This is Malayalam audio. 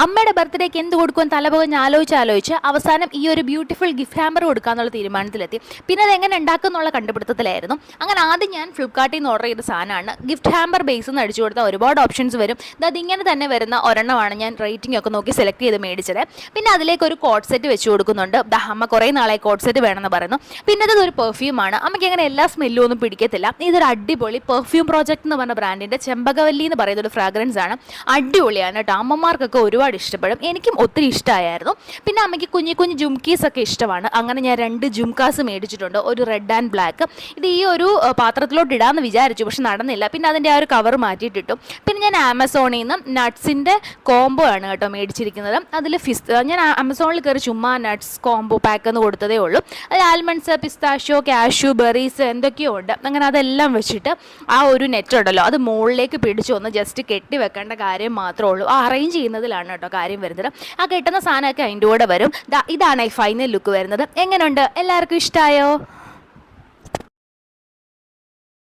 അമ്മയുടെ ബർത്ത്ഡേക്ക് എന്ത് കൊടുക്കുമെന്ന് തലപുകഞ്ഞ് ആലോചിച്ച് അവസാനം ഈ ഒരു ബ്യൂട്ടിഫുൾ ഗിഫ്റ്റ് ഹാമ്പർ കൊടുക്കാന്നുള്ള തീരുമാനത്തിലെത്തി. പിന്നെ അത് എങ്ങനെ ഉണ്ടാക്കും എന്നുള്ള കണ്ടുപിടുത്തത്തിലായിരുന്നു. അങ്ങനെ ആദ്യം ഞാൻ ഫ്ലിപ്കാർട്ടിൽ നിന്ന് ഓർഡർ ചെയ്ത സാധനമാണ് ഗിഫ്റ്റ് ഹാമ്പർ ബേസ് എന്ന് അടിച്ചു കൊടുത്താൽ ഒരുപാട് ഓപ്ഷൻസ് വരും. അതിങ്ങനെ തന്നെ വരുന്ന ഒരെണ്ണമാണ് ഞാൻ റേറ്റിംഗ് ഒക്കെ നോക്കി സെലക്ട് ചെയ്ത് മേടിച്ചത്. പിന്നെ അതിലേക്ക് ഒരു കോട്ട് സെറ്റ് വെച്ച് കൊടുക്കുന്നുണ്ട്. അമ്മ കുറേ നാളായി കോട്ട് സെറ്റ് വേണമെന്ന് പറയുന്നു. പിന്നെ അതൊരു പെർഫ്യൂമാണ്. അമ്മയ്ക്ക് അങ്ങനെ എല്ലാ സ്മെല്ലും ഒന്നും പിടിക്കത്തില്ല. ഇതൊരു അടിപൊളി പെർഫ്യൂം പ്രോജക്റ്റ് എന്ന് പറഞ്ഞ ബ്രാൻഡിൻ്റെ ചെമ്പകവല്ലി എന്ന് പറയുന്ന ഒരു ഫ്രാഗ്രൻസ് ആണ്. അടിപൊളിയാണ് കേട്ടോ. അമ്മമാർക്കൊക്കെ ഒരുപാട് ഇഷ്ടപ്പെടും. എനിക്കും ഒത്തിരി ഇഷ്ടമായിരുന്നു. പിന്നെ അമ്മയ്ക്ക് കുഞ്ഞു കുഞ്ഞു ജുംക്കീസ് ഒക്കെ ഇഷ്ടമാണ്. അങ്ങനെ ഞാൻ 2 ജുംകാസ് മേടിച്ചിട്ടുണ്ട്, ഒരു റെഡ് ആൻഡ് ബ്ലാക്ക്. ഇത് ഈ ഒരു പാത്രത്തിലോട്ട് ഇടാമെന്ന് വിചാരിച്ചു, പക്ഷെ നടന്നില്ല. പിന്നെ അതിൻ്റെ ആ ഒരു കവർ മാറ്റിയിട്ടിട്ടു. പിന്നെ ഞാൻ ആമസോണിൽ നിന്ന് നട്ട്സിൻ്റെ കോംബോ ആണ് കേട്ടോ മേടിച്ചിരിക്കുന്നത്. അതിൽ ഞാൻ ആമസോണിൽ കയറി ചുമ്മാ നട്ട്സ് കോംബോ പാക്ക് എന്ന് കൊടുത്തതേ ഉള്ളൂ. അത് ആൽമണ്ട്സ്, പിസ്താഷ്യോ, കാഷ്യൂ, ബെറീസ് എന്തൊക്കെയോ ഉണ്ട്. അങ്ങനെ അതെല്ലാം വെച്ചിട്ട് ആ ഒരു നെറ്റ് ഉണ്ടല്ലോ അത് മുകളിലേക്ക് പിടിച്ചു ഒന്ന് ജസ്റ്റ് കെട്ടി വെക്കേണ്ട കാര്യം മാത്രമേ ഉള്ളൂ. ആ അറേഞ്ച് ചെയ്യുന്നതിലാണ് കേട്ടോ കാര്യം വരുന്നത്. ആ കെട്ടുന്ന സാധനമൊക്കെ അതിൻ്റെ കൂടെ വരും. ഇതാണ് ഈ ഫൈനൽ ലുക്ക് വരുന്നത്. എങ്ങനെയുണ്ട്? എല്ലാവർക്കും ഇഷ്ടമായോ?